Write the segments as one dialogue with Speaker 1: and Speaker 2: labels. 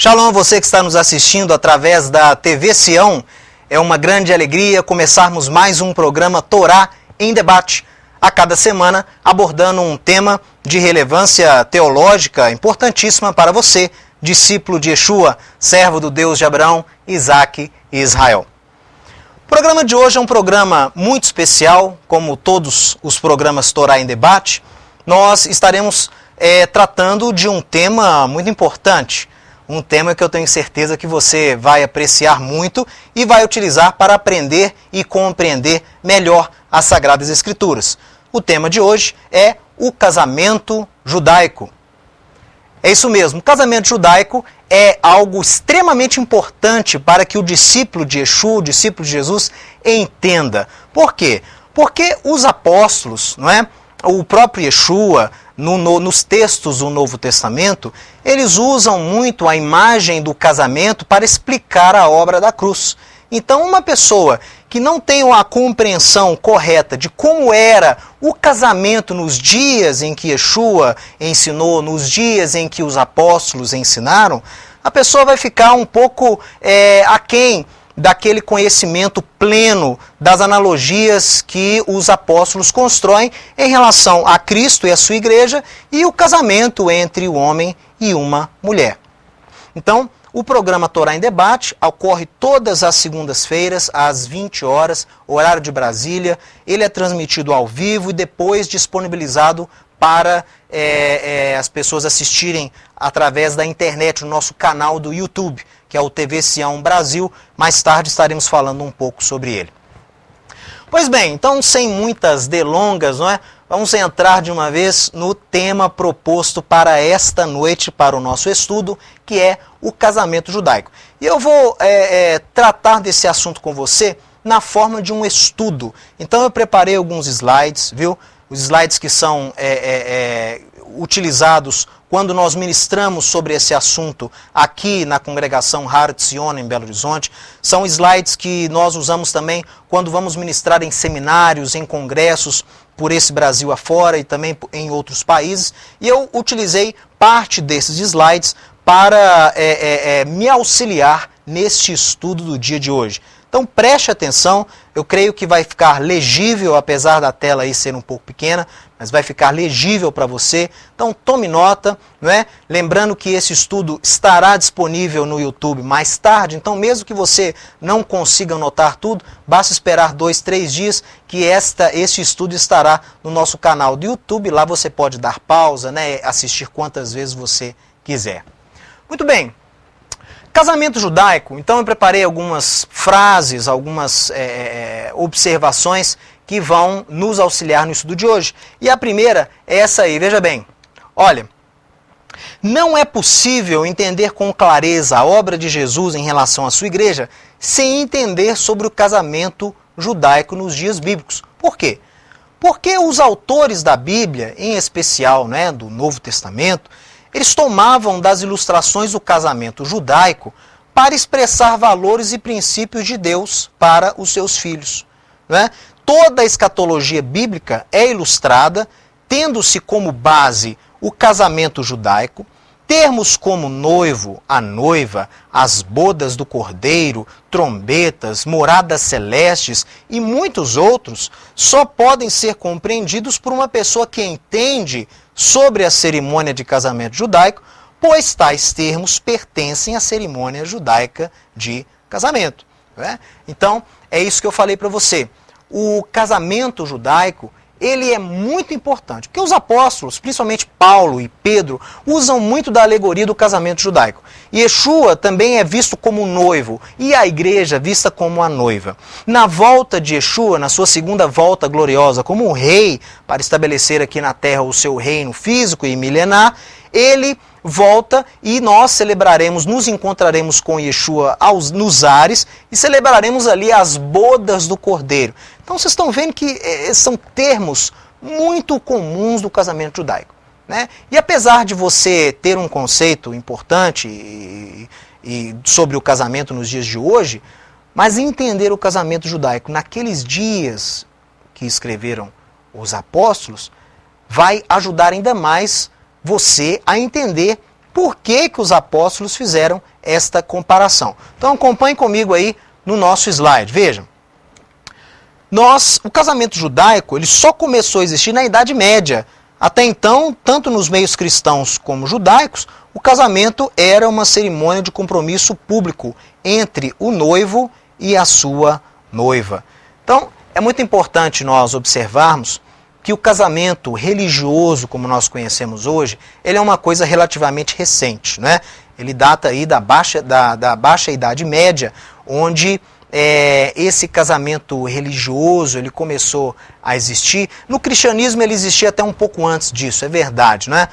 Speaker 1: Shalom, você que está nos assistindo através da TV Sião. É uma grande alegria começarmos mais um programa Torá em Debate. A cada semana abordando um tema de relevância teológica importantíssima para você, discípulo de Yeshua, servo do Deus de Abraão, Isaque e Israel. O programa de hoje é um programa muito especial, como todos os programas Torá em Debate. Nós estaremos tratando de um tema muito importante. Um tema que eu tenho certeza que você vai apreciar muito e vai utilizar para aprender e compreender melhor as Sagradas Escrituras. O tema de hoje é o casamento judaico. É isso mesmo, o casamento judaico é algo extremamente importante para que o discípulo de Yeshua, o discípulo de Jesus, entenda. Por quê? Porque os apóstolos, não é? O próprio Yeshua, nos textos do Novo Testamento, eles usam muito a imagem do casamento para explicar a obra da cruz. Então, uma pessoa que não tem a compreensão correta de como era o casamento nos dias em que Yeshua ensinou, nos dias em que os apóstolos ensinaram, a pessoa vai ficar um pouco aquém daquele conhecimento pleno das analogias que os apóstolos constroem em relação a Cristo e a sua igreja e o casamento entre o homem e uma mulher. Então, o programa Torá em Debate ocorre todas as segundas-feiras, às 20 horas, horário de Brasília. Ele é transmitido ao vivo e depois disponibilizado para as pessoas assistirem através da internet, no nosso canal do YouTube, que é o TV Sião Brasil. Mais tarde estaremos falando um pouco sobre ele. Pois bem, então sem muitas delongas, não é? Vamos entrar de uma vez no tema proposto para esta noite, para o nosso estudo, que é o casamento judaico. E eu vou tratar desse assunto com você na forma de um estudo. Então eu preparei alguns slides, viu? Os slides que são utilizados quando nós ministramos sobre esse assunto aqui na congregação Har Tzion, em Belo Horizonte. São slides que nós usamos também quando vamos ministrar em seminários, em congressos por esse Brasil afora e também em outros países. E eu utilizei parte desses slides para me auxiliar neste estudo do dia de hoje. Então preste atenção, eu creio que vai ficar legível, apesar da tela aí ser um pouco pequena, mas vai ficar legível para você. Então tome nota, não é? Lembrando que esse estudo estará disponível no YouTube mais tarde, então mesmo que você não consiga anotar tudo, basta esperar 2, 3 dias que este estudo estará no nosso canal do YouTube. Lá você pode dar pausa, né? Assistir quantas vezes você quiser. Muito bem. Casamento judaico, então eu preparei algumas frases, algumas observações que vão nos auxiliar no estudo de hoje. E a primeira é essa aí, veja bem. Olha, não é possível entender com clareza a obra de Jesus em relação à sua igreja sem entender sobre o casamento judaico nos dias bíblicos. Por quê? Porque os autores da Bíblia, em especial, né, do Novo Testamento, eles tomavam das ilustrações do casamento judaico para expressar valores e princípios de Deus para os seus filhos. Não é? Toda a escatologia bíblica é ilustrada, tendo-se como base o casamento judaico, termos como noivo, a noiva, as bodas do cordeiro, trombetas, moradas celestes e muitos outros, só podem ser compreendidos por uma pessoa que entende sobre a cerimônia de casamento judaico, pois tais termos pertencem à cerimônia judaica de casamento. Né? Então, é isso que eu falei para você. O casamento judaico, ele é muito importante, porque os apóstolos, principalmente Paulo e Pedro, usam muito da alegoria do casamento judaico. Yeshua também é visto como noivo e a igreja vista como a noiva. Na volta de Yeshua, na sua segunda volta gloriosa como um rei, para estabelecer aqui na terra o seu reino físico e milenar, ele volta e nós celebraremos, nos encontraremos com Yeshua nos ares e celebraremos ali as bodas do Cordeiro. Então vocês estão vendo que são termos muito comuns do casamento judaico. Né? E apesar de você ter um conceito importante e sobre o casamento nos dias de hoje, mas entender o casamento judaico naqueles dias que escreveram os apóstolos vai ajudar ainda mais você a entender por que os apóstolos fizeram esta comparação. Então acompanhe comigo aí no nosso slide. Vejam, o casamento judaico ele só começou a existir na Idade Média. Até então, tanto nos meios cristãos como judaicos, o casamento era uma cerimônia de compromisso público entre o noivo e a sua noiva. Então, é muito importante nós observarmos que o casamento religioso, como nós conhecemos hoje, ele é uma coisa relativamente recente, né? Ele data aí da baixa Idade Média, onde esse casamento religioso ele começou a existir. No cristianismo ele existia até um pouco antes disso, é verdade, né?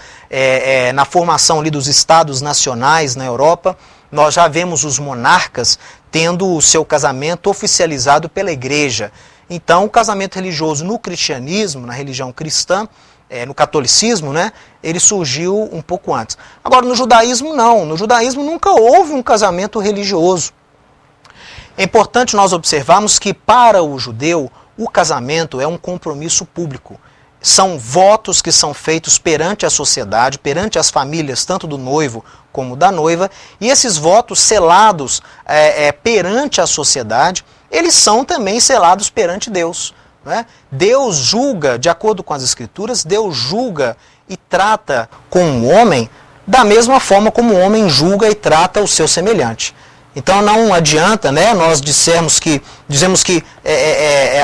Speaker 1: Na formação ali dos estados nacionais na Europa, nós já vemos os monarcas tendo o seu casamento oficializado pela igreja. Então o casamento religioso no cristianismo, na religião cristã, no catolicismo, né, ele surgiu um pouco antes. Agora no judaísmo não, no judaísmo nunca houve um casamento religioso. É importante nós observarmos que para o judeu o casamento é um compromisso público. São votos que são feitos perante a sociedade, perante as famílias, tanto do noivo como da noiva, e esses votos selados perante a sociedade, eles são também selados perante Deus. Né? Deus julga, de acordo com as Escrituras, Deus julga e trata com o homem da mesma forma como o homem julga e trata o seu semelhante. Então não adianta, né, nós dizemos que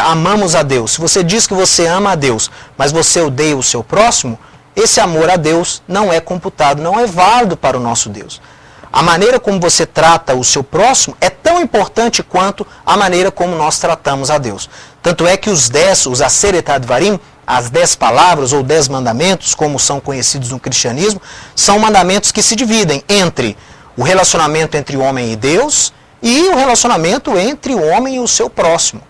Speaker 1: amamos a Deus. Se você diz que você ama a Deus, mas você odeia o seu próximo, esse amor a Deus não é computado, não é válido para o nosso Deus. A maneira como você trata o seu próximo é tão importante quanto a maneira como nós tratamos a Deus. Tanto é que os Aseret HaDvarim, as 10 palavras ou 10 mandamentos, como são conhecidos no cristianismo, são mandamentos que se dividem entre o relacionamento entre o homem e Deus e o relacionamento entre o homem e o seu próximo.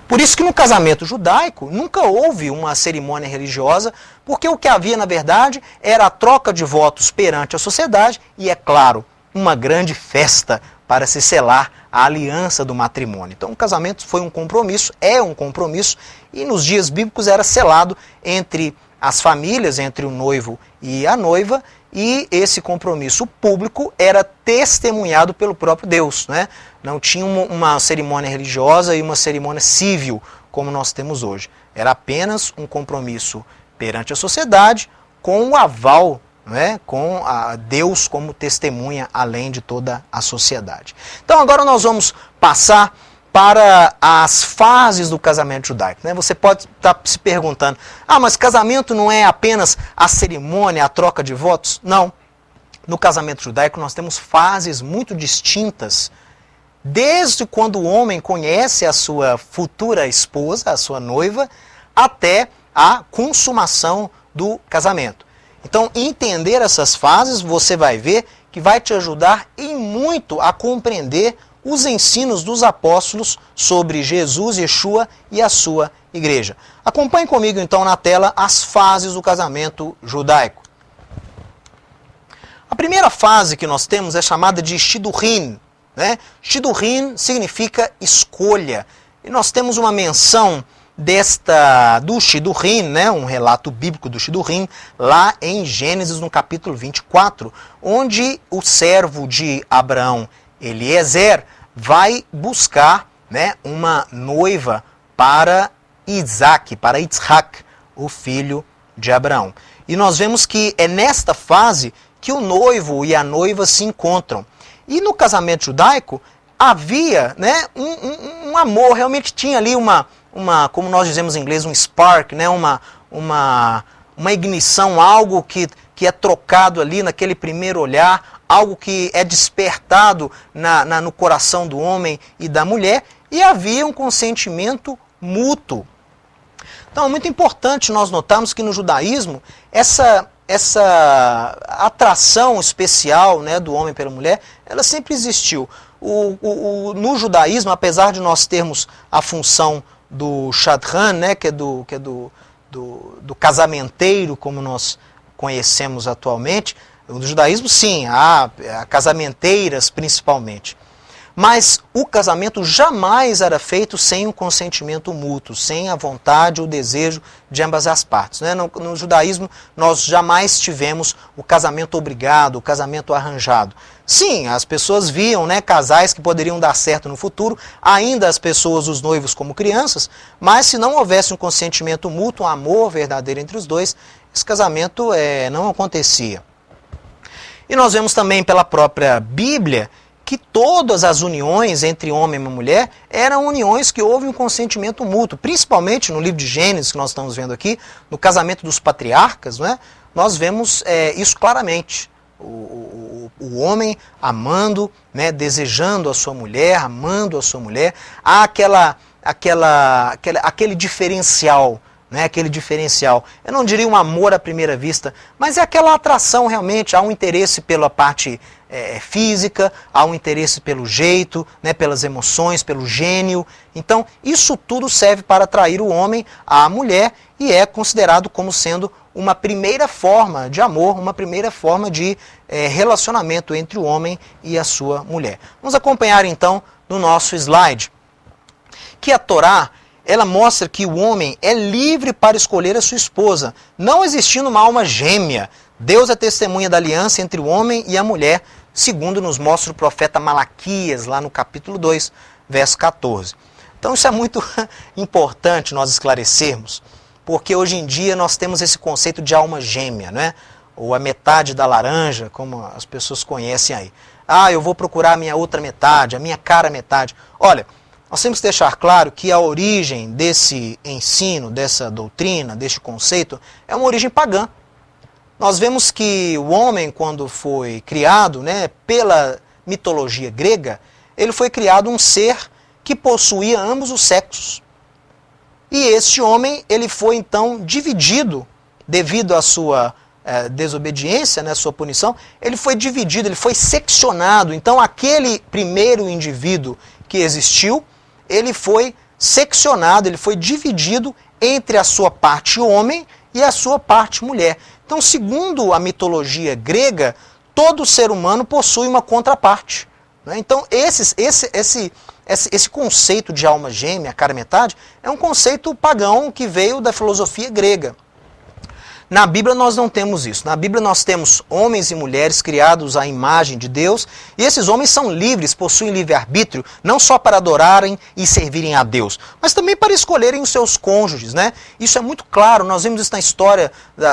Speaker 1: Por isso que no casamento judaico nunca houve uma cerimônia religiosa, porque o que havia na verdade era a troca de votos perante a sociedade e, é claro, uma grande festa para se selar a aliança do matrimônio. Então o casamento foi um compromisso, é um compromisso, e nos dias bíblicos era selado entre as famílias, entre o noivo e a noiva, e esse compromisso público era testemunhado pelo próprio Deus, né? Não tinha uma cerimônia religiosa e uma cerimônia civil, como nós temos hoje. Era apenas um compromisso perante a sociedade, com o aval, né? Com Deus como testemunha, além de toda a sociedade. Então agora nós vamos passar para as fases do casamento judaico. Né? Você pode estar se perguntando, mas casamento não é apenas a cerimônia, a troca de votos? Não. No casamento judaico nós temos fases muito distintas, desde quando o homem conhece a sua futura esposa, a sua noiva, até a consumação do casamento. Então, entender essas fases, você vai ver que vai te ajudar em muito a compreender os ensinos dos apóstolos sobre Jesus, Yeshua e a sua igreja. Acompanhe comigo então na tela as fases do casamento judaico. A primeira fase que nós temos é chamada de Shidduchin. Né? Shidduchin significa escolha. E nós temos uma menção do Shidduchin, né? Um relato bíblico do Shidduchin, lá em Gênesis, no capítulo 24, onde o servo de Abraão, Eliezer, vai buscar, né, uma noiva para Isaac, para Yitzhak, o filho de Abraão. E nós vemos que é nesta fase que o noivo e a noiva se encontram. E no casamento judaico havia, né, um amor, realmente tinha ali como nós dizemos em inglês, um spark, né, uma ignição, algo que é trocado ali naquele primeiro olhar, algo que é despertado no coração do homem e da mulher, e havia um consentimento mútuo. Então é muito importante nós notarmos que no judaísmo essa atração especial, né, do homem pela mulher, ela sempre existiu. No judaísmo, apesar de nós termos a função do shadchan, né, que é do casamenteiro, como nós conhecemos atualmente, no judaísmo sim, há casamenteiras principalmente. Mas o casamento jamais era feito sem um consentimento mútuo, sem a vontade ou o desejo de ambas as partes. Né? No judaísmo, nós jamais tivemos o casamento obrigado, o casamento arranjado. Sim, as pessoas viam, né, casais que poderiam dar certo no futuro, ainda as pessoas, os noivos, como crianças, mas se não houvesse um consentimento mútuo, um amor verdadeiro entre os dois, esse casamento não acontecia. E nós vemos também pela própria Bíblia que todas as uniões entre homem e mulher eram uniões que houve um consentimento mútuo, principalmente no livro de Gênesis, que nós estamos vendo aqui, no casamento dos patriarcas, não é? Nós vemos isso claramente. O homem amando, né, desejando a sua mulher, amando a sua mulher, há aquele diferencial, né, aquele diferencial. Eu não diria um amor à primeira vista, mas é aquela atração realmente, há um interesse pela parte física, há um interesse pelo jeito, né, pelas emoções, pelo gênio. Então, isso tudo serve para atrair o homem à mulher e é considerado como sendo uma primeira forma de amor, uma primeira forma de relacionamento entre o homem e a sua mulher. Vamos acompanhar então no nosso slide que a Torá, ela mostra que o homem é livre para escolher a sua esposa, não existindo uma alma gêmea. Deus é testemunha da aliança entre o homem e a mulher, segundo nos mostra o profeta Malaquias, lá no capítulo 2, verso 14. Então isso é muito importante nós esclarecermos, porque hoje em dia nós temos esse conceito de alma gêmea, não é? Ou a metade da laranja, como as pessoas conhecem aí. Ah, eu vou procurar a minha outra metade, a minha cara metade. Olha, nós temos que deixar claro que a origem desse ensino, dessa doutrina, deste conceito, é uma origem pagã. Nós vemos que o homem, quando foi criado, né, pela mitologia grega, ele foi criado um ser que possuía ambos os sexos. E este homem, ele foi então dividido, devido à sua desobediência, né, sua punição, ele foi dividido, ele foi seccionado. Então aquele primeiro indivíduo que existiu, ele foi seccionado, ele foi dividido entre a sua parte homem e a sua parte mulher. Então, segundo a mitologia grega, todo ser humano possui uma contraparte. Né? Então, esse conceito de alma gêmea, cara metade, é um conceito pagão que veio da filosofia grega. Na Bíblia nós não temos isso. Na Bíblia nós temos homens e mulheres criados à imagem de Deus, e esses homens são livres, possuem livre-arbítrio, não só para adorarem e servirem a Deus, mas também para escolherem os seus cônjuges, né? Isso é muito claro, nós vemos isso na história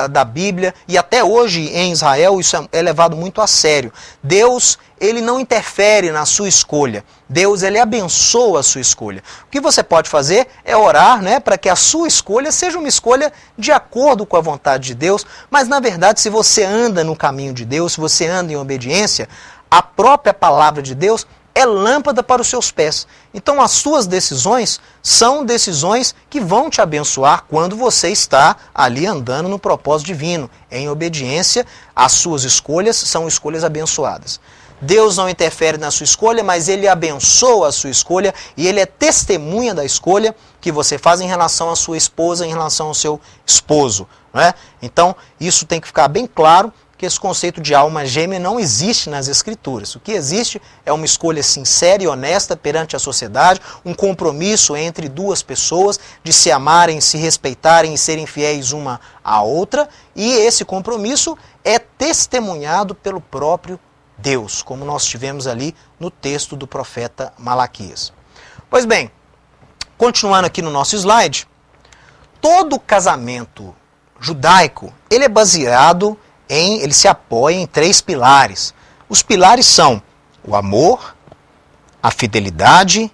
Speaker 1: da Bíblia, e até hoje em Israel isso é levado muito a sério. Deus, ele não interfere na sua escolha. Deus, ele abençoa a sua escolha. O que você pode fazer é orar, né, para que a sua escolha seja uma escolha de acordo com a vontade de Deus, mas na verdade, se você anda no caminho de Deus, se você anda em obediência, a própria palavra de Deus é lâmpada para os seus pés. Então as suas decisões são decisões que vão te abençoar quando você está ali andando no propósito divino. Em obediência, as suas escolhas são escolhas abençoadas. Deus não interfere na sua escolha, mas Ele abençoa a sua escolha e Ele é testemunha da escolha que você faz em relação à sua esposa, em relação ao seu esposo. Não é? Então, isso tem que ficar bem claro, que esse conceito de alma gêmea não existe nas Escrituras. O que existe é uma escolha sincera e honesta perante a sociedade, um compromisso entre duas pessoas de se amarem, se respeitarem e serem fiéis uma à outra, e esse compromisso é testemunhado pelo próprio Deus, como nós tivemos ali no texto do profeta Malaquias. Pois bem, continuando aqui no nosso slide, todo casamento judaico, ele é baseado ele se apoia em 3 pilares. Os pilares são o amor, a fidelidade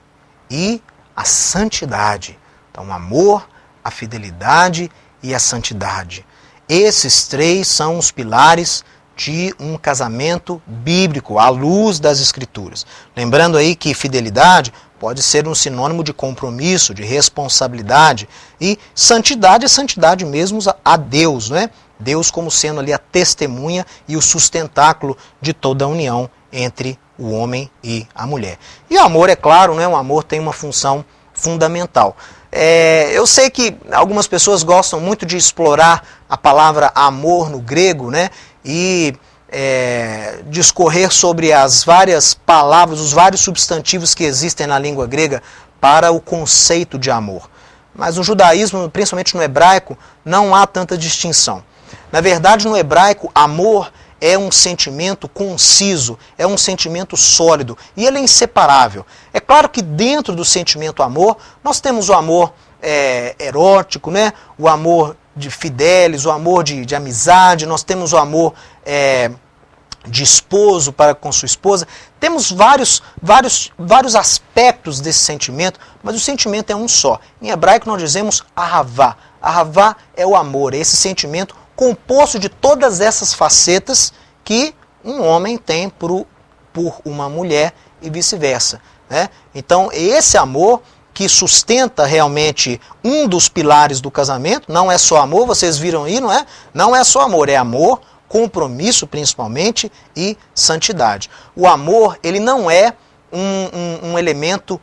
Speaker 1: e a santidade. Então, o amor, a fidelidade e a santidade. Esses 3 são os pilares de um casamento bíblico, à luz das Escrituras. Lembrando aí que fidelidade pode ser um sinônimo de compromisso, de responsabilidade, e santidade é santidade mesmo a Deus, não é? Deus como sendo ali a testemunha e o sustentáculo de toda a união entre o homem e a mulher. E o amor, é claro, né? O amor tem uma função fundamental. Eu sei que algumas pessoas gostam muito de explorar a palavra amor no grego, né? E discorrer sobre as várias palavras, os vários substantivos que existem na língua grega para o conceito de amor. Mas no judaísmo, principalmente no hebraico, não há tanta distinção. Na verdade, no hebraico, amor é um sentimento conciso, é um sentimento sólido e ele é inseparável. É claro que dentro do sentimento amor, nós temos o amor erótico, né? O amor de fidelis, o amor de amizade, nós temos o amor de esposo para com sua esposa. Temos vários aspectos desse sentimento, mas o sentimento é um só. Em hebraico nós dizemos ahavá. Ahavá é o amor, é esse sentimento composto de todas essas facetas que um homem tem por uma mulher e vice-versa, né? Então, esse amor que sustenta realmente um dos pilares do casamento, não é só amor, vocês viram aí, não é? Não é só amor, é amor, compromisso principalmente e santidade. O amor, ele não é um elemento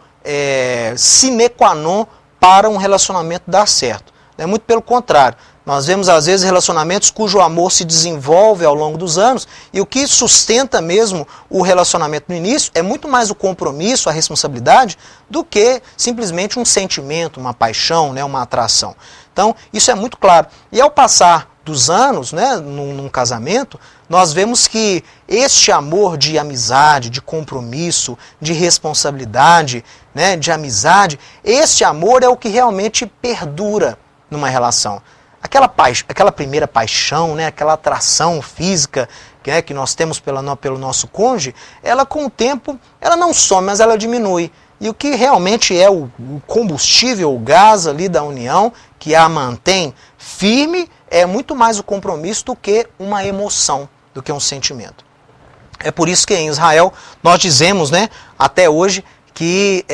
Speaker 1: sine qua non para um relacionamento dar certo. É muito pelo contrário. Nós vemos às vezes relacionamentos cujo amor se desenvolve ao longo dos anos e o que sustenta mesmo o relacionamento no início é muito mais o compromisso, a responsabilidade, do que simplesmente um sentimento, uma paixão, né, uma atração. Então, isso é muito claro. E ao passar dos anos, né, num casamento, nós vemos que este amor de amizade, de compromisso, de responsabilidade, né, de amizade, este amor é o que realmente perdura numa relação. Aquela primeira paixão, né, aquela atração física que nós temos pelo nosso cônjuge, ela com o tempo, ela não some, mas ela diminui. E o que realmente é o combustível, o gás ali da união, que a mantém firme, é muito mais o compromisso do que uma emoção, do que um sentimento. É por isso que em Israel nós dizemos, né, até hoje, que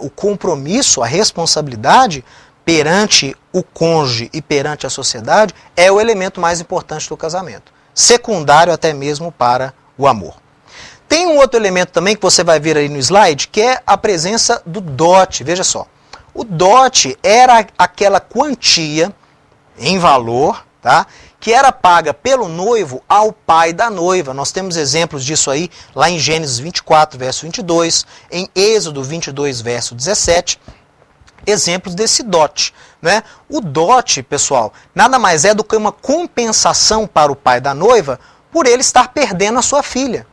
Speaker 1: o compromisso, a responsabilidade perante o cônjuge e perante a sociedade é o elemento mais importante do casamento. Secundário até mesmo para o amor. Tem um outro elemento também que você vai ver aí no slide, que é a presença do dote. Veja só. O dote era aquela quantia em valor, tá, que era paga pelo noivo ao pai da noiva. Nós temos exemplos disso aí lá em Gênesis 24, verso 22, em Êxodo 22, verso 17. Exemplos desse dote, né? O dote, pessoal, nada mais é do que uma compensação para o pai da noiva por ele estar perdendo a sua filha.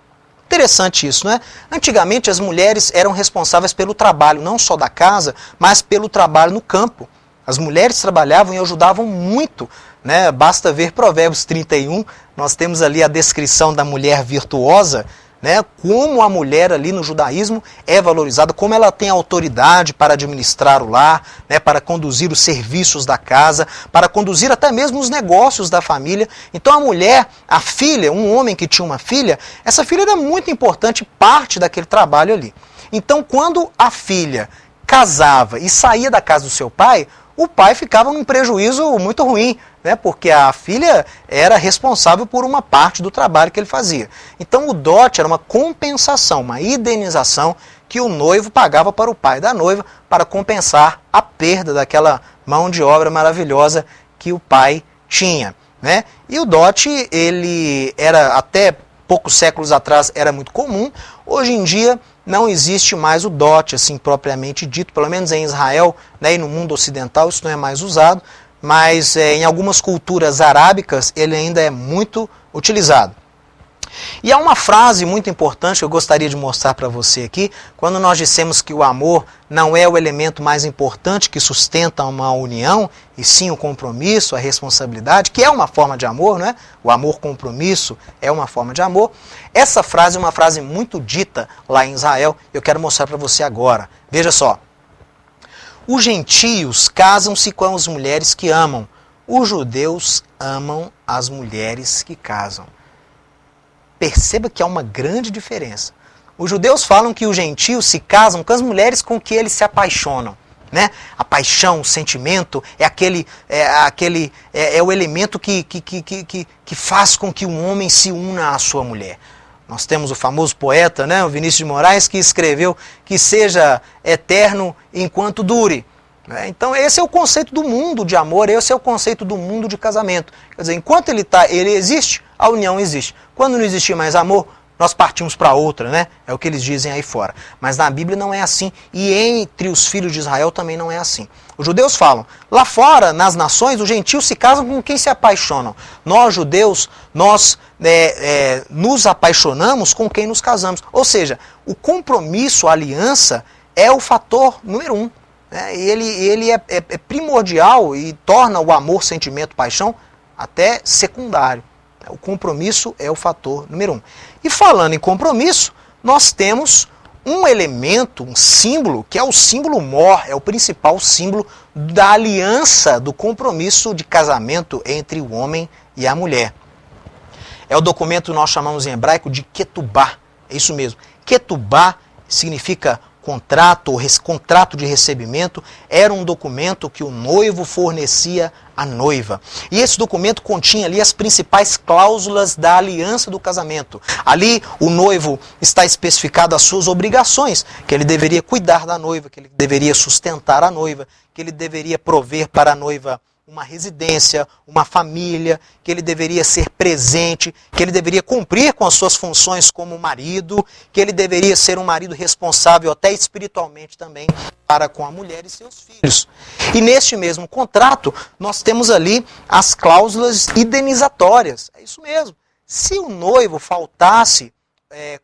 Speaker 1: Interessante isso, né? Antigamente as mulheres eram responsáveis pelo trabalho, não só da casa, mas pelo trabalho no campo. As mulheres trabalhavam e ajudavam muito, né? Basta ver Provérbios 31, nós temos ali a descrição da mulher virtuosa, né, como a mulher ali no judaísmo é valorizada, como ela tem autoridade para administrar o lar, né, para conduzir os serviços da casa, para conduzir até mesmo os negócios da família. Então a mulher, a filha, um homem que tinha uma filha, essa filha era muito importante, parte daquele trabalho ali. Então quando a filha casava e saía da casa do seu pai, o pai ficava num prejuízo muito ruim, né? Porque a filha era responsável por uma parte do trabalho que ele fazia. Então o dote era uma compensação, uma indenização que o noivo pagava para o pai da noiva para compensar a perda daquela mão de obra maravilhosa que o pai tinha, né? E o dote, ele era até poucos séculos atrás era muito comum. Hoje em dia não existe mais o dote, assim, propriamente dito, pelo menos em Israel, né, e no mundo ocidental isso não é mais usado, mas em algumas culturas arábicas ele ainda é muito utilizado. E há uma frase muito importante que eu gostaria de mostrar para você aqui, quando nós dissemos que o amor não é o elemento mais importante que sustenta uma união, e sim o compromisso, a responsabilidade, que é uma forma de amor, né? O amor-compromisso é uma forma de amor. Essa frase é uma frase muito dita lá em Israel, eu quero mostrar para você agora. Veja só. Os gentios casam-se com as mulheres que amam, os judeus amam as mulheres que casam. Perceba que há uma grande diferença. Os judeus falam que os gentios se casam com as mulheres com que eles se apaixonam, né? A paixão, o sentimento é o elemento que faz com que um homem se una à sua mulher. Nós temos o famoso poeta, né, o Vinícius de Moraes, que escreveu que seja eterno enquanto dure. Então esse é o conceito do mundo de amor, esse é o conceito do mundo de casamento. Quer dizer, enquanto ele existe, a união existe. Quando não existir mais amor, nós partimos para outra, né? É o que eles dizem aí fora. Mas na Bíblia não é assim. E entre os filhos de Israel também não é assim. Os judeus falam, lá fora, nas nações, os gentios se casam com quem se apaixonam. Nós, judeus, nós nos apaixonamos com quem nos casamos. Ou seja, o compromisso, a aliança, é o fator número 1. Ele é primordial e torna o amor, sentimento, paixão até secundário. O compromisso é o fator número 1. E falando em compromisso, nós temos um elemento, um símbolo, que é o símbolo mor, é o principal símbolo da aliança, do compromisso de casamento entre o homem e a mulher. É o documento que nós chamamos em hebraico de ketubá. É isso mesmo. Ketubá significa contrato, contrato de recebimento, era um documento que o noivo fornecia à noiva. E esse documento continha ali as principais cláusulas da aliança do casamento. Ali o noivo está especificado as suas obrigações, que ele deveria cuidar da noiva, que ele deveria sustentar a noiva, que ele deveria prover para a noiva uma residência, uma família, que ele deveria ser presente, que ele deveria cumprir com as suas funções como marido, que ele deveria ser um marido responsável até espiritualmente também para com a mulher e seus filhos. E neste mesmo contrato, nós temos ali as cláusulas indenizatórias. É isso mesmo. Se o noivo faltasse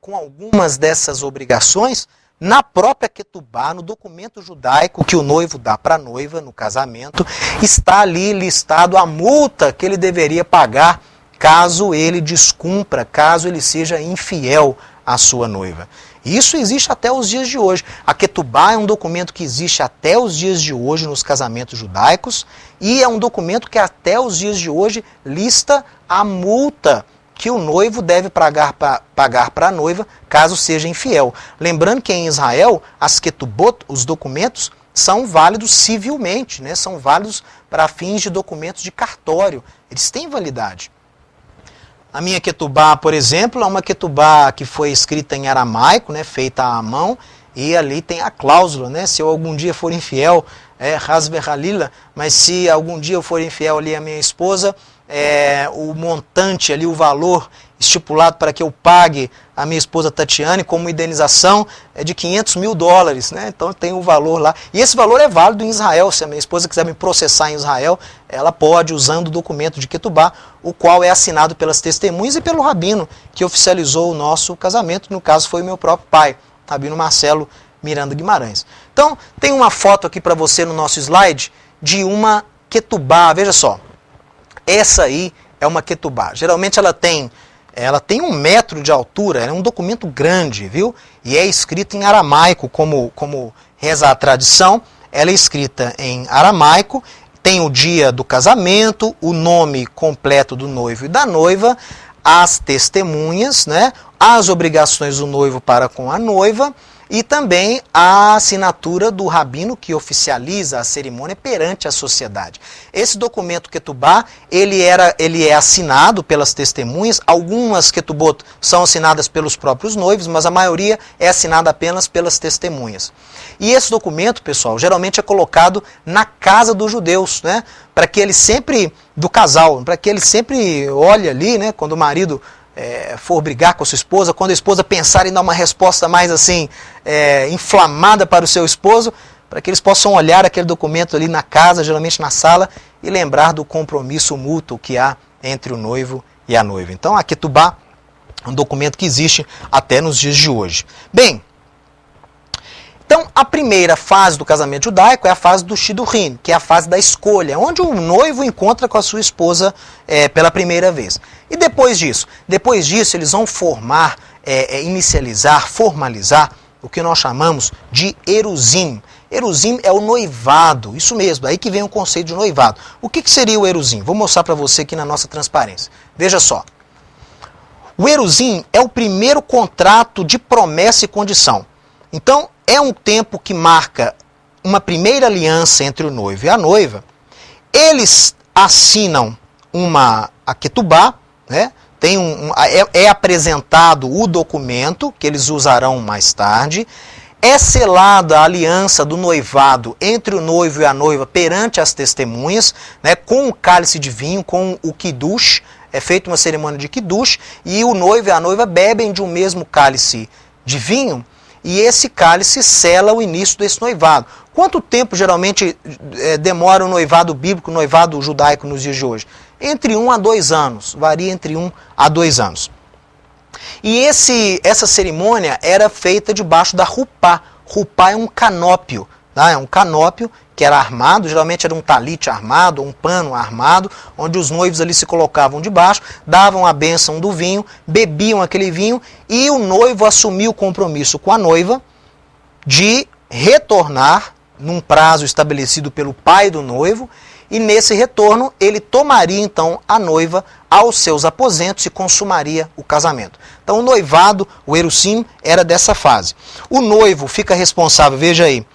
Speaker 1: com algumas dessas obrigações, na própria ketubá, no documento judaico que o noivo dá para a noiva no casamento, está ali listado a multa que ele deveria pagar caso ele descumpra, caso ele seja infiel à sua noiva. Isso existe até os dias de hoje. A ketubá é um documento que existe até os dias de hoje nos casamentos judaicos e é um documento que até os dias de hoje lista a multa que o noivo deve pagar para a noiva caso seja infiel. Lembrando que em Israel, as ketubot, os documentos, são válidos civilmente, né? São válidos para fins de documentos de cartório. Eles têm validade. A minha ketubá, por exemplo, é uma ketubá que foi escrita em aramaico, né? Feita à mão, e ali tem a cláusula, né? Se eu algum dia for infiel, Hasbe Halila, mas se algum dia eu for infiel ali à minha esposa, o montante ali, o valor estipulado para que eu pague a minha esposa Tatiane como indenização é de $500 mil, né? Então tem o valor lá. E esse valor é válido em Israel. Se a minha esposa quiser me processar em Israel, ela pode, usando o documento de ketubá, o qual é assinado pelas testemunhas e pelo rabino que oficializou o nosso casamento. No caso foi o meu próprio pai, Rabino Marcelo Miranda Guimarães. Então tem uma foto aqui para você no nosso slide de uma ketubá. Veja só. Essa aí é uma ketubá. Geralmente ela tem 1 metro de altura, é um documento grande, viu? E é escrita em aramaico, como reza a tradição. Ela é escrita em aramaico, tem o dia do casamento, o nome completo do noivo e da noiva, as testemunhas, né? As obrigações do noivo para com a noiva, e também a assinatura do rabino que oficializa a cerimônia perante a sociedade. Esse documento ketubá, ele é assinado pelas testemunhas. Algumas ketubot são assinadas pelos próprios noivos, mas a maioria é assinada apenas pelas testemunhas. E esse documento, pessoal, geralmente é colocado na casa dos judeus, né? Para que ele sempre, do casal, para que ele sempre olhe ali, né? Quando o marido for brigar com a sua esposa, quando a esposa pensar em dar uma resposta mais assim, inflamada para o seu esposo, para que eles possam olhar aquele documento ali na casa, geralmente na sala, e lembrar do compromisso mútuo que há entre o noivo e a noiva. Então a ketubá é um documento que existe até nos dias de hoje. Bem, então a primeira fase do casamento judaico é a fase do Shidurim, que é a fase da escolha, onde o noivo encontra com a sua esposa pela primeira vez. E depois disso eles vão formalizar o que nós chamamos de eruzim. Eruzim é o noivado, isso mesmo, aí que vem o conceito de noivado. O que seria o eruzim? Vou mostrar para você aqui na nossa transparência. Veja só. O eruzim é o primeiro contrato de promessa e condição. Então, é um tempo que marca uma primeira aliança entre o noivo e a noiva. Eles assinam a ketubá, né? É apresentado o documento que eles usarão mais tarde. É selada a aliança do noivado entre o noivo e a noiva perante as testemunhas, né, com o cálice de vinho, com o kiddush. É feita uma cerimônia de kiddush e o noivo e a noiva bebem de um mesmo cálice de vinho e esse cálice sela o início desse noivado. Quanto tempo geralmente demora o noivado bíblico, o noivado judaico nos dias de hoje? Entre 1 a 2 anos, varia entre 1 a 2 anos. E essa cerimônia era feita debaixo da rupá. Rupá é um canópio, tá? É um canópio que era armado, geralmente era um talite armado, um pano armado, onde os noivos ali se colocavam debaixo, davam a bênção do vinho, bebiam aquele vinho e o noivo assumia o compromisso com a noiva de retornar num prazo estabelecido pelo pai do noivo, e nesse retorno ele tomaria então a noiva aos seus aposentos e consumaria o casamento. Então o noivado, o erusim, era dessa fase. O noivo fica responsável, veja aí,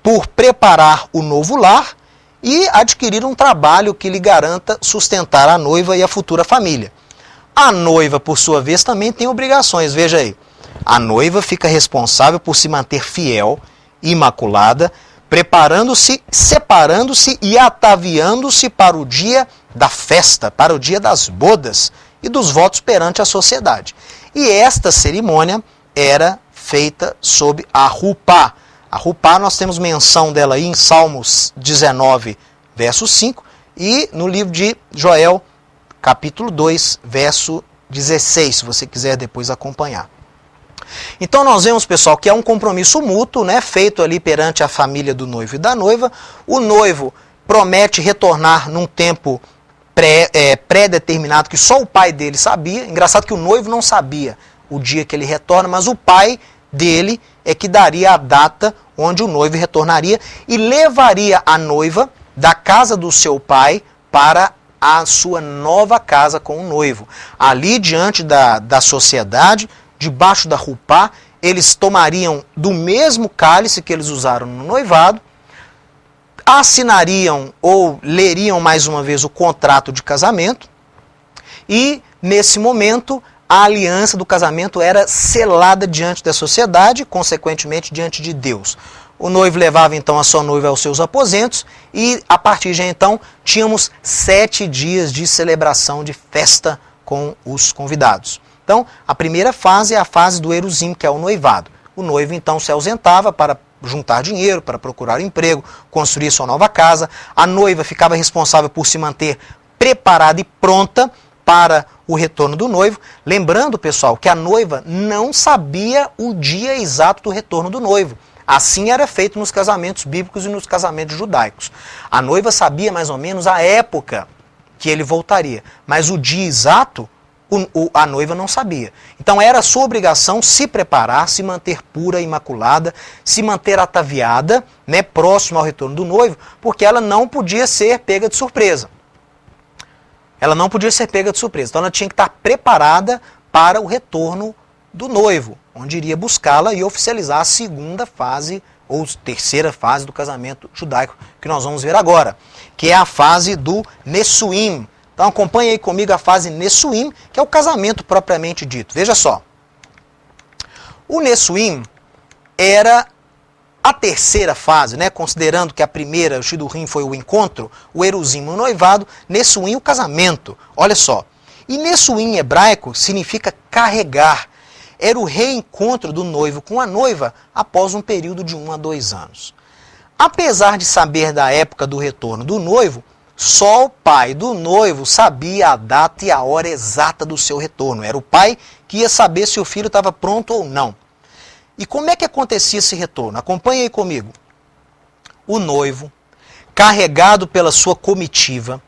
Speaker 1: por preparar o novo lar e adquirir um trabalho que lhe garanta sustentar a noiva e a futura família. A noiva, por sua vez, também tem obrigações, veja aí. A noiva fica responsável por se manter fiel, imaculada, preparando-se, separando-se e ataviando-se para o dia da festa, para o dia das bodas e dos votos perante a sociedade. E esta cerimônia era feita sob a rupá. A rupá, nós temos menção dela aí em Salmos 19, verso 5, e no livro de Joel, capítulo 2, verso 16, se você quiser depois acompanhar. Então nós vemos, pessoal, que é um compromisso mútuo, né, feito ali perante a família do noivo e da noiva. O noivo promete retornar num tempo pré-determinado, que só o pai dele sabia. Engraçado que o noivo não sabia o dia que ele retorna, mas o pai dele é que daria a data onde o noivo retornaria e levaria a noiva da casa do seu pai para a sua nova casa com o noivo. Ali, diante da sociedade, debaixo da rupá, eles tomariam do mesmo cálice que eles usaram no noivado, assinariam ou leriam mais uma vez o contrato de casamento e, nesse momento, a aliança do casamento era selada diante da sociedade, consequentemente diante de Deus. O noivo levava então a sua noiva aos seus aposentos e, a partir de então, tínhamos 7 dias de celebração, de festa com os convidados. Então, a primeira fase é a fase do erusim, que é o noivado. O noivo, então, se ausentava para juntar dinheiro, para procurar emprego, construir sua nova casa. A noiva ficava responsável por se manter preparada e pronta para o retorno do noivo. Lembrando, pessoal, que a noiva não sabia o dia exato do retorno do noivo. Assim era feito nos casamentos bíblicos e nos casamentos judaicos. A noiva sabia mais ou menos a época que ele voltaria, mas o dia exato a noiva não sabia. Então era sua obrigação se preparar, se manter pura, imaculada, se manter ataviada, né, próximo ao retorno do noivo, porque ela não podia ser pega de surpresa. Ela não podia ser pega de surpresa. Então ela tinha que estar preparada para o retorno do noivo, onde iria buscá-la e oficializar a segunda fase ou terceira fase do casamento judaico, que nós vamos ver agora, que é a fase do Nessuim. Então acompanhe aí comigo a fase Nessuim, que é o casamento propriamente dito. Veja só. O Nessuim era a terceira fase, né? Considerando que a primeira, o Shidurim, foi o encontro, o Erusim, o noivado, Nessuim, o casamento. Olha só. E Nessuim em hebraico significa carregar. Era o reencontro do noivo com a noiva após um período de 1 a 2 anos. Apesar de saber da época do retorno do noivo, só o pai do noivo sabia a data e a hora exata do seu retorno. Era o pai que ia saber se o filho estava pronto ou não. E como é que acontecia esse retorno? Acompanhe aí comigo. O noivo, carregado pela sua comitiva,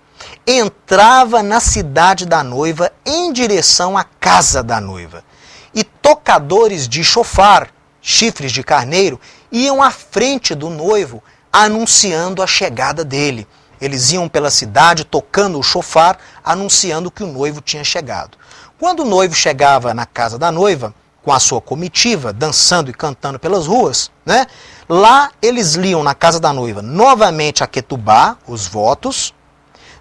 Speaker 1: entrava na cidade da noiva em direção à casa da noiva. E tocadores de chofar, chifres de carneiro, iam à frente do noivo, anunciando a chegada dele. Eles iam pela cidade tocando o chofar, anunciando que o noivo tinha chegado. Quando o noivo chegava na casa da noiva, com a sua comitiva, dançando e cantando pelas ruas, né? Lá eles liam na casa da noiva novamente a ketubá, os votos,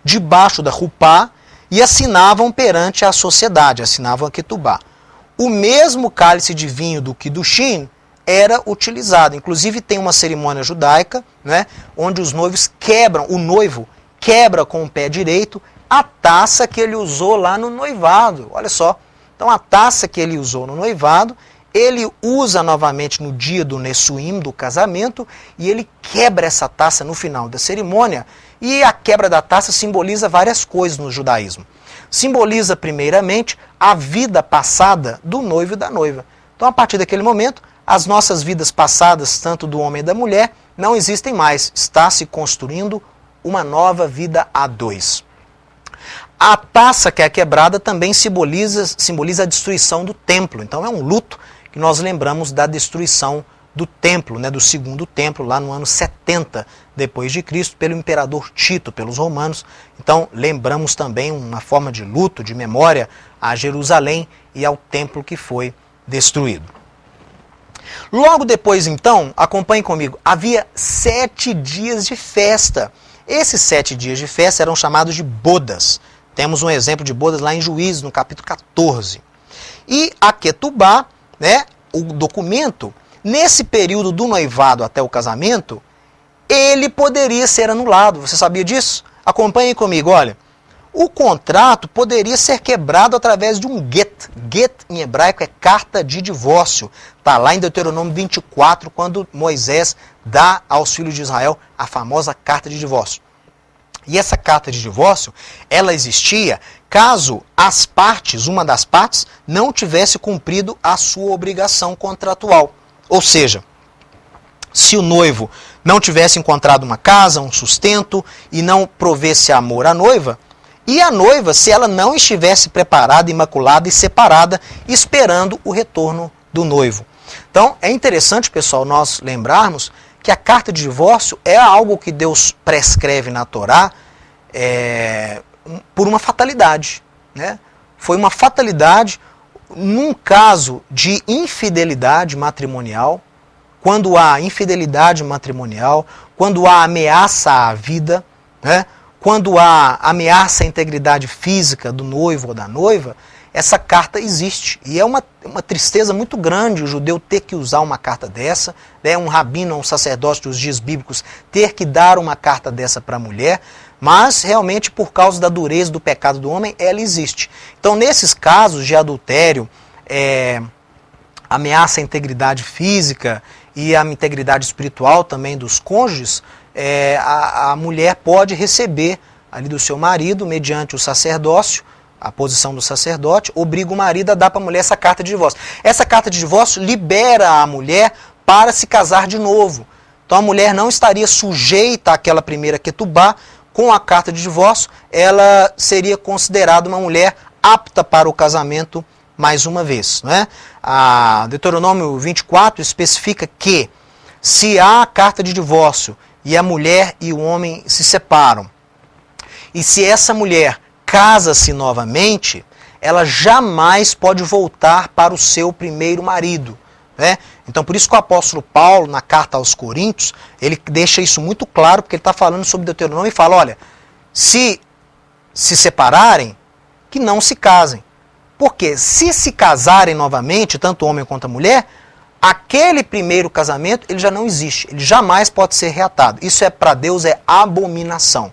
Speaker 1: debaixo da rupá, e assinavam perante a sociedade, assinavam a ketubá. O mesmo cálice de vinho do Kiddushin era utilizado. Inclusive tem uma cerimônia judaica, né, onde os noivos quebram, o noivo quebra com o pé direito a taça que ele usou lá no noivado. Olha só. Então a taça que ele usou no noivado, ele usa novamente no dia do Nessuim, do casamento, e ele quebra essa taça no final da cerimônia. E a quebra da taça simboliza várias coisas no judaísmo. Simboliza, primeiramente, a vida passada do noivo e da noiva. Então, a partir daquele momento, as nossas vidas passadas, tanto do homem e da mulher, não existem mais. Está se construindo uma nova vida a dois. A taça que é quebrada também simboliza a destruição do templo. Então, é um luto que nós lembramos da destruição do templo, né, do segundo templo, lá no ano 70 depois de Cristo, pelo imperador Tito, pelos romanos. Então, lembramos também uma forma de luto, de memória a Jerusalém e ao templo que foi destruído. Logo depois, então, acompanhe comigo, havia 7 dias de festa. Esses 7 dias de festa eram chamados de bodas. Temos um exemplo de bodas lá em Juízes, no capítulo 14. E a Ketubá, né, o documento, nesse período do noivado até o casamento, ele poderia ser anulado. Você sabia disso? Acompanhe comigo, olha. O contrato poderia ser quebrado através de um get. Get em hebraico é carta de divórcio. Está lá em Deuteronômio 24, quando Moisés dá aos filhos de Israel a famosa carta de divórcio. E essa carta de divórcio, ela existia caso as partes, uma das partes, não tivesse cumprido a sua obrigação contratual. Ou seja, se o noivo não tivesse encontrado uma casa, um sustento, e não provesse amor à noiva, e a noiva, se ela não estivesse preparada, imaculada e separada, esperando o retorno do noivo. Então, é interessante, pessoal, nós lembrarmos que a carta de divórcio é algo que Deus prescreve na Torá por uma fatalidade, né? Foi uma fatalidade num caso de infidelidade matrimonial, quando há infidelidade matrimonial, quando há ameaça à vida, né? Quando há ameaça à integridade física do noivo ou da noiva, essa carta existe. E é uma tristeza muito grande o judeu ter que usar uma carta dessa, né? Um rabino, um sacerdote dos dias bíblicos ter que dar uma carta dessa para a mulher, mas realmente por causa da dureza do pecado do homem, ela existe. Então nesses casos de adultério, ameaça à integridade física e à integridade espiritual também dos cônjuges, a mulher pode receber ali do seu marido, mediante o sacerdócio, a posição do sacerdote, obriga o marido a dar para a mulher essa carta de divórcio. Essa carta de divórcio libera a mulher para se casar de novo. Então a mulher não estaria sujeita àquela primeira ketubá. Com a carta de divórcio, ela seria considerada uma mulher apta para o casamento mais uma vez. Não é? A Deuteronômio 24 especifica que se há carta de divórcio e a mulher e o homem se separam, e se essa mulher casa-se novamente, ela jamais pode voltar para o seu primeiro marido. Né? Então, por isso que o apóstolo Paulo, na carta aos Coríntios, ele deixa isso muito claro, porque ele está falando sobre Deuteronômio e fala, olha, se separarem, que não se casem. Porque se casarem novamente, tanto o homem quanto a mulher, aquele primeiro casamento ele já não existe, ele jamais pode ser reatado. Isso para Deus é abominação.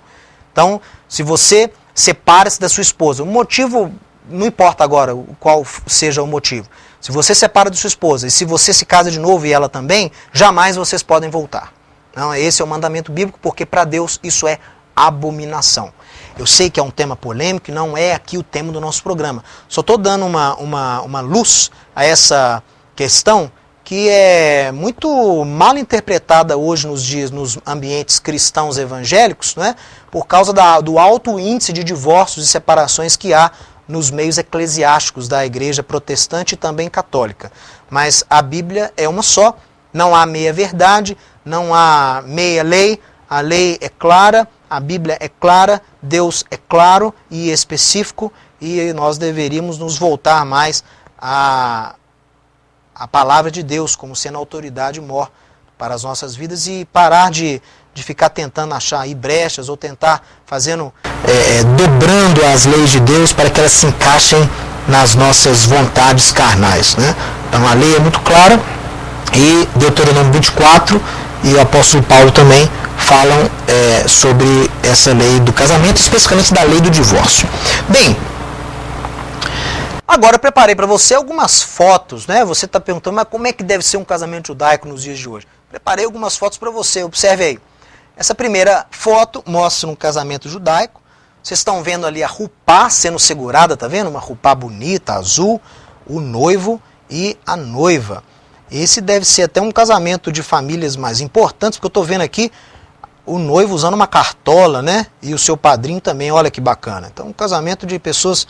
Speaker 1: Então, se você separa-se da sua esposa, o motivo, não importa agora qual seja o motivo, se você separa de sua esposa e se você se casa de novo e ela também, jamais vocês podem voltar. Não, esse é o mandamento bíblico, porque para Deus isso é abominação. Eu sei que é um tema polêmico, não é aqui o tema do nosso programa. Só estou dando uma luz a essa questão que é muito mal interpretada hoje nos ambientes cristãos evangélicos, né, por causa do alto índice de divórcios e separações que há nos meios eclesiásticos da igreja protestante e também católica. Mas a Bíblia é uma só, não há meia verdade, não há meia lei, a lei é clara, a Bíblia é clara, Deus é claro e específico, e nós deveríamos nos voltar mais à palavra de Deus como sendo autoridade maior para as nossas vidas e parar de ficar tentando achar aí brechas ou tentar dobrando as leis de Deus para que elas se encaixem nas nossas vontades carnais. Né? Então a lei é muito clara E Deuteronômio 24 e o apóstolo Paulo também falam sobre essa lei do casamento, especificamente da lei do divórcio. Bem, agora eu preparei para você algumas fotos, né? Você está perguntando, mas como é que deve ser um casamento judaico nos dias de hoje? Preparei algumas fotos para você, observe aí. Essa primeira foto mostra um casamento judaico. Vocês estão vendo ali a rupá sendo segurada, tá vendo? Uma rupá bonita, azul, o noivo e a noiva. Esse deve ser até um casamento de famílias mais importantes, porque eu estou vendo aqui o noivo usando uma cartola, né? E o seu padrinho também, olha que bacana. Então, um casamento de pessoas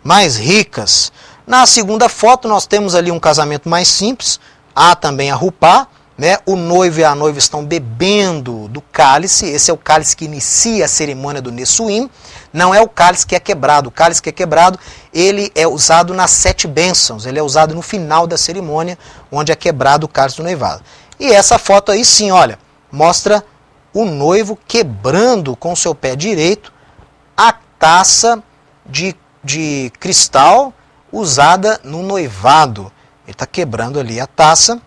Speaker 1: mais ricas. Na segunda foto, nós temos ali um casamento mais simples. Há também a rupá, né? O noivo e a noiva estão bebendo do cálice. Esse é o cálice que inicia a cerimônia do Nessuim. Não é o cálice que é quebrado. O cálice que é quebrado, ele é usado nas 7 bênçãos. Ele é usado no final da cerimônia, onde é quebrado o cálice do noivado. E essa foto aí sim, olha, mostra o noivo quebrando com o seu pé direito a taça de cristal usada no noivado. Ele está quebrando ali a taça.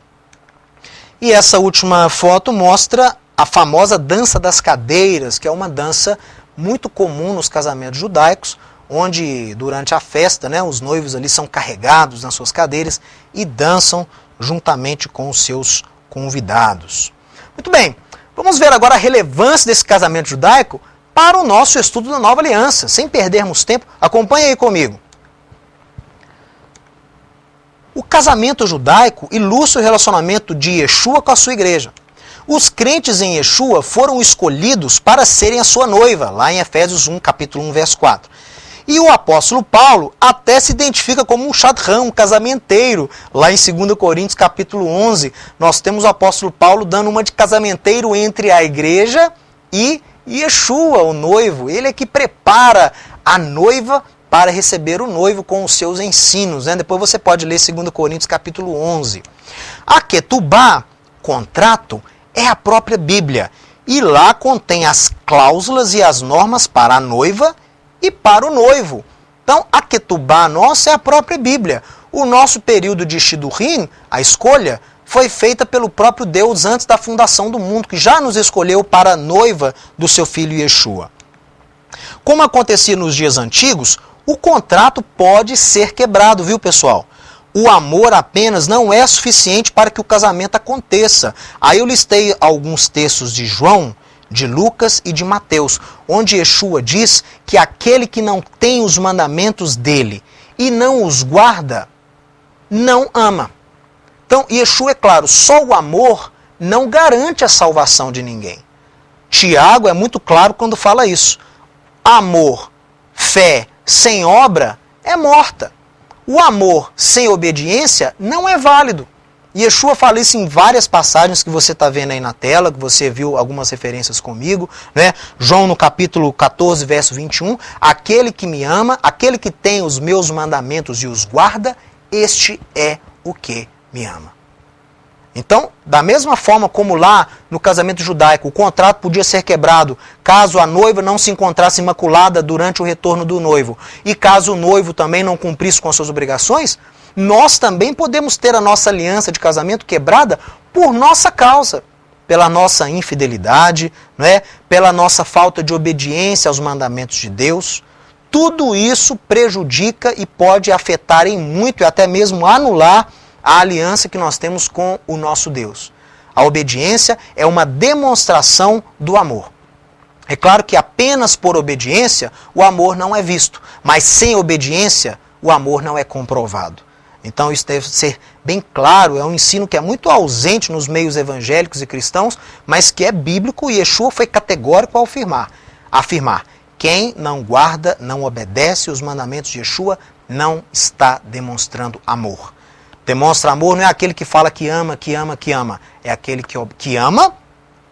Speaker 1: E essa última foto mostra a famosa dança das cadeiras, que é uma dança muito comum nos casamentos judaicos, onde durante a festa, né, os noivos ali são carregados nas suas cadeiras e dançam juntamente com os seus convidados. Muito bem, vamos ver agora a relevância desse casamento judaico para o nosso estudo da Nova Aliança. Sem perdermos tempo, acompanhe aí comigo. O casamento judaico ilustra o relacionamento de Yeshua com a sua igreja. Os crentes em Yeshua foram escolhidos para serem a sua noiva, lá em Efésios 1, capítulo 1, verso 4. E o apóstolo Paulo até se identifica como um shadchan, um casamenteiro. Lá em 2 Coríntios, capítulo 11, nós temos o apóstolo Paulo dando uma de casamenteiro entre a igreja e Yeshua, o noivo. Ele é que prepara a noiva para receber o noivo com os seus ensinos, né? Depois você pode ler 2 Coríntios capítulo 11. A ketubá, contrato, é a própria Bíblia. E lá contém as cláusulas e as normas para a noiva e para o noivo. Então, a ketubá nossa é a própria Bíblia. O nosso período de Shidurim, a escolha, foi feita pelo próprio Deus antes da fundação do mundo, que já nos escolheu para a noiva do seu filho Yeshua. Como acontecia nos dias antigos, o contrato pode ser quebrado, viu, pessoal? O amor apenas não é suficiente para que o casamento aconteça. Aí eu listei alguns textos de João, de Lucas e de Mateus, onde Yeshua diz que aquele que não tem os mandamentos dele e não os guarda, não ama. Então, Yeshua, é claro, só o amor não garante a salvação de ninguém. Tiago é muito claro quando fala isso. Amor, fé, sem obra é morta. O amor sem obediência não é válido. Yeshua fala isso em várias passagens que você está vendo aí na tela, que você viu algumas referências comigo, né? João no capítulo 14, verso 21, aquele que me ama, aquele que tem os meus mandamentos e os guarda, este é o que me ama. Então, da mesma forma como lá no casamento judaico, o contrato podia ser quebrado caso a noiva não se encontrasse imaculada durante o retorno do noivo, e caso o noivo também não cumprisse com as suas obrigações, nós também podemos ter a nossa aliança de casamento quebrada por nossa causa, pela nossa infidelidade, né? Pela nossa falta de obediência aos mandamentos de Deus. Tudo isso prejudica e pode afetar em muito e até mesmo anular a aliança que nós temos com o nosso Deus. A obediência é uma demonstração do amor. É claro que apenas por obediência o amor não é visto, mas sem obediência o amor não é comprovado. Então isso deve ser bem claro, é um ensino que é muito ausente nos meios evangélicos e cristãos, mas que é bíblico, e Yeshua foi categórico ao afirmar, quem não guarda, não obedece os mandamentos de Yeshua, não está demonstrando amor. Demonstra amor não é aquele que fala que ama, é aquele que ama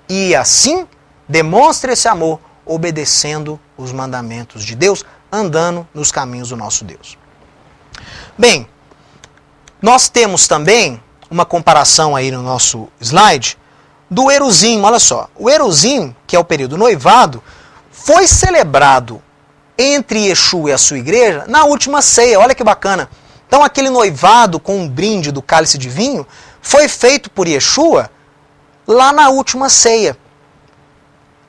Speaker 1: e assim demonstra esse amor obedecendo os mandamentos de Deus, andando nos caminhos do nosso Deus. Bem, nós temos também uma comparação aí no nosso slide do Eruzim. Olha só, o Eruzim, que é o período noivado, foi celebrado entre Yeshua e a sua igreja na última ceia. Olha que bacana. Então aquele noivado com um brinde do cálice de vinho foi feito por Yeshua lá na última ceia.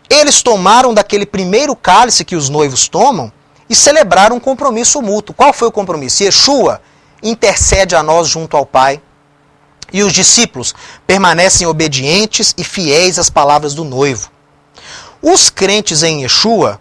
Speaker 1: Eles tomaram daquele primeiro cálice que os noivos tomam e celebraram um compromisso mútuo. Qual foi o compromisso? Yeshua intercede a nós junto ao Pai e os discípulos permanecem obedientes e fiéis às palavras do noivo. Os crentes em Yeshua,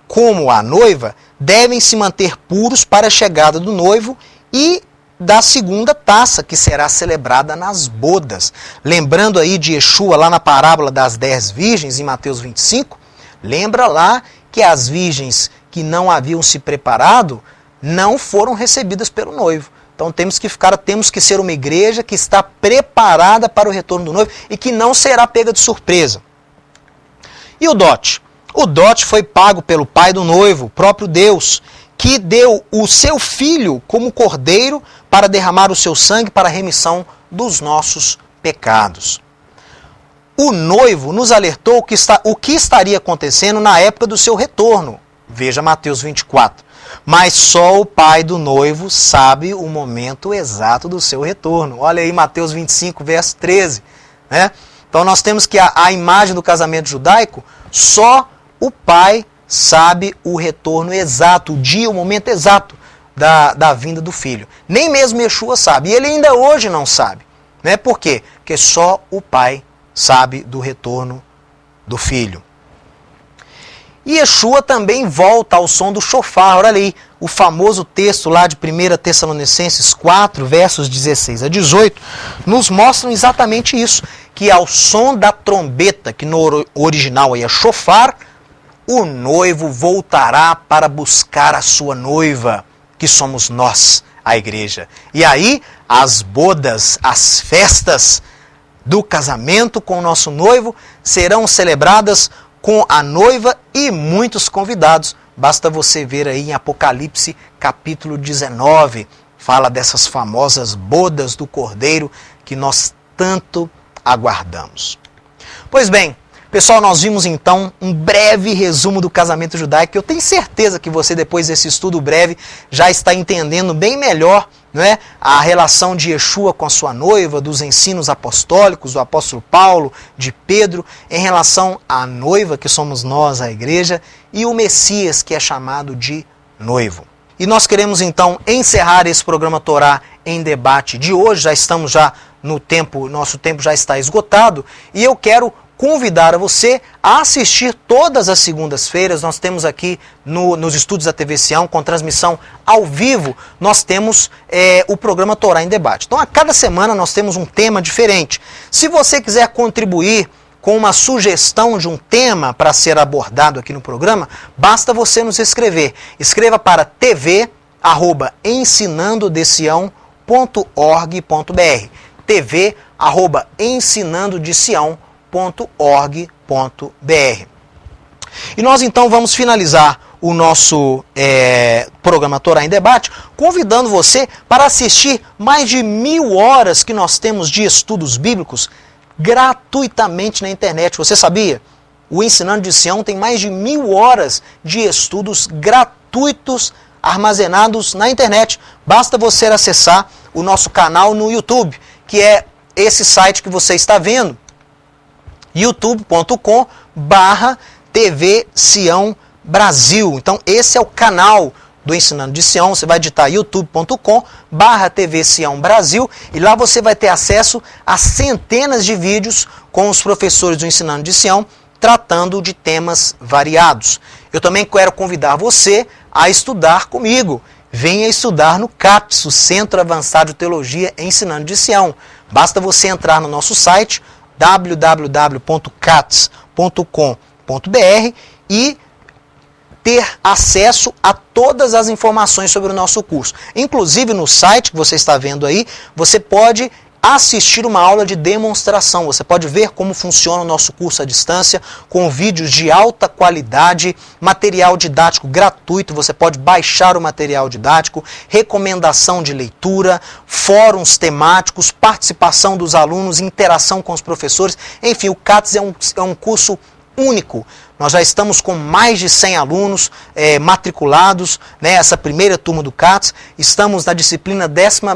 Speaker 1: como a noiva, devem se manter puros para a chegada do noivo e da segunda taça, que será celebrada nas bodas. Lembrando aí de Yeshua, lá na parábola das 10 virgens, em Mateus 25, lembra lá que as virgens que não haviam se preparado não foram recebidas pelo noivo. Então temos que ser uma igreja que está preparada para o retorno do noivo e que não será pega de surpresa. E o dote? O dote foi pago pelo pai do noivo, o próprio Deus, que deu o seu filho como cordeiro para derramar o seu sangue para a remissão dos nossos pecados. O noivo nos alertou o que estaria acontecendo na época do seu retorno. Veja Mateus 24. Mas só o pai do noivo sabe o momento exato do seu retorno. Olha aí Mateus 25, verso 13. Né? Então nós temos que a imagem do casamento judaico, só o pai sabe o retorno exato, o dia, o momento exato da vinda do filho. Nem mesmo Yeshua sabe. E ele ainda hoje não sabe. Né? Por quê? Porque só o pai sabe do retorno do filho. E Yeshua também volta ao som do shofar. Olha ali, o famoso texto lá de 1 Tessalonicenses 4, versos 16 a 18, nos mostram exatamente isso, que ao som da trombeta, que no original é shofar, o noivo voltará para buscar a sua noiva, que somos nós, a igreja. E aí, as bodas, as festas do casamento com o nosso noivo serão celebradas com a noiva e muitos convidados. Basta você ver aí em Apocalipse capítulo 19, fala dessas famosas bodas do Cordeiro que nós tanto aguardamos. Pois bem, pessoal, nós vimos então um breve resumo do casamento judaico. Eu tenho certeza que você, depois desse estudo breve, já está entendendo bem melhor, não é, a relação de Yeshua com a sua noiva, dos ensinos apostólicos, do apóstolo Paulo, de Pedro, em relação à noiva, que somos nós, a igreja, e o Messias, que é chamado de noivo. E nós queremos então encerrar esse programa Torá em Debate de hoje. Já estamos no tempo, nosso tempo já está esgotado, e eu quero convidar a você a assistir todas as segundas-feiras. Nós temos aqui nos estúdios da TV Sião, com transmissão ao vivo, nós temos o programa Torá em Debate. Então a cada semana nós temos um tema diferente. Se você quiser contribuir com uma sugestão de um tema para ser abordado aqui no programa, basta você nos escrever. Escreva para tv@ensinandodesião.org.br tv@ensinandodesião.org.br. E nós então vamos finalizar o nosso programa Torá em Debate, convidando você para assistir mais de 1000 horas que nós temos de estudos bíblicos gratuitamente na internet. Você sabia? O Ensinando de Sião tem mais de 1000 horas de estudos gratuitos armazenados na internet. Basta você acessar o nosso canal no YouTube, que é esse site que você está vendo, youtube.com/TV Sião Brasil. Então esse é o canal do Ensinando de Sião. Você vai digitar youtube.com/TV Sião Brasil e lá você vai ter acesso a centenas de vídeos com os professores do Ensinando de Sião tratando de temas variados. Eu também quero convidar você a estudar comigo. Venha estudar no CAPS, o Centro Avançado de Teologia Ensinando de Sião. Basta você entrar no nosso site www.cats.com.br e ter acesso a todas as informações sobre o nosso curso. Inclusive no site que você está vendo aí, você pode assistir uma aula de demonstração. Você pode ver como funciona o nosso curso à distância, com vídeos de alta qualidade, material didático gratuito. Você pode baixar o material didático, recomendação de leitura, fóruns temáticos, participação dos alunos, interação com os professores. Enfim, o CATS é um curso único. Nós já estamos com mais de 100 alunos matriculados, né, essa primeira turma do CATS. Estamos na disciplina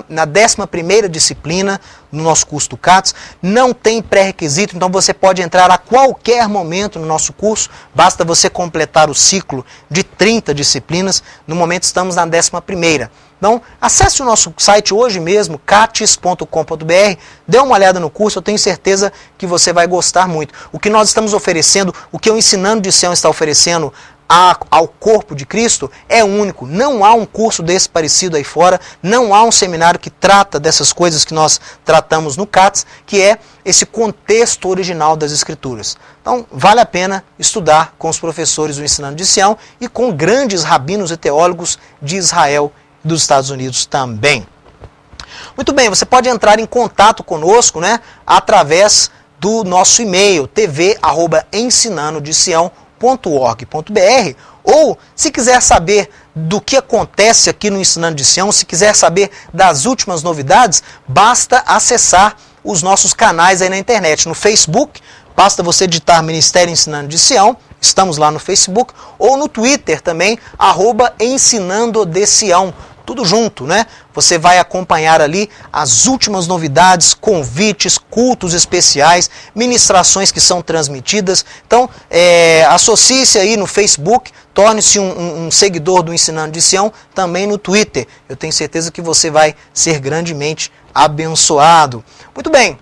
Speaker 1: na 11ª disciplina no nosso curso do CATS, não tem pré-requisito, então você pode entrar a qualquer momento no nosso curso, basta você completar o ciclo de 30 disciplinas, no momento estamos na 11ª. Então, acesse o nosso site hoje mesmo, cates.com.br, dê uma olhada no curso, eu tenho certeza que você vai gostar muito. O que nós estamos oferecendo, o que o Ensinando de Sião está oferecendo ao corpo de Cristo é único. Não há um curso desse parecido aí fora, não há um seminário que trata dessas coisas que nós tratamos no CATS, que é esse contexto original das Escrituras. Então, vale a pena estudar com os professores do Ensinando de Sião e com grandes rabinos e teólogos de Israel e dos Estados Unidos também. Muito bem, você pode entrar em contato conosco, né, através do nosso e-mail, tv@ensinandodesião.org.br, ou se quiser saber do que acontece aqui no Ensinando de Sião, se quiser saber das últimas novidades, basta acessar os nossos canais aí na internet, no Facebook, basta você digitar Ministério Ensinando de Sião, estamos lá no Facebook, ou no Twitter também, @ensinandodesião. Tudo junto, né? Você vai acompanhar ali as últimas novidades, convites, cultos especiais, ministrações que são transmitidas. Então, associe-se aí no Facebook, torne-se um seguidor do Ensinando de Sião, também no Twitter. Eu tenho certeza que você vai ser grandemente abençoado. Muito bem,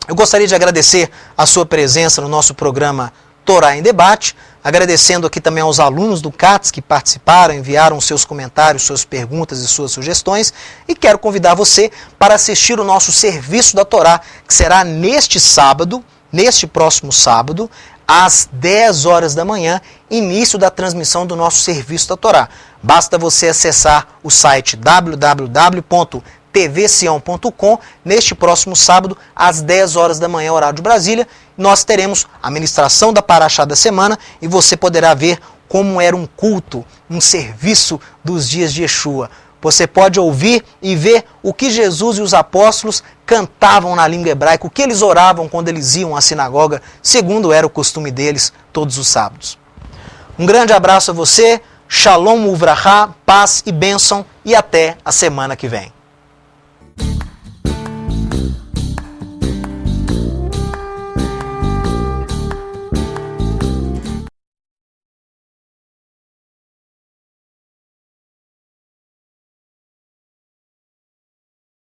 Speaker 1: eu gostaria de agradecer a sua presença no nosso programa Torá em Debate, agradecendo aqui também aos alunos do CATS que participaram, enviaram seus comentários, suas perguntas e suas sugestões, e quero convidar você para assistir o nosso Serviço da Torá, que será neste sábado, neste próximo sábado, às 10 horas da manhã, início da transmissão do nosso Serviço da Torá. Basta você acessar o site www.tvsião.com neste próximo sábado, às 10 horas da manhã, horário de Brasília. Nós teremos a ministração da Paraxá da semana e você poderá ver como era um culto, um serviço dos dias de Yeshua. Você pode ouvir e ver o que Jesus e os apóstolos cantavam na língua hebraica, o que eles oravam quando eles iam à sinagoga, segundo era o costume deles todos os sábados. Um grande abraço a você, Shalom Uvrahá, paz e bênção, e até a semana que vem.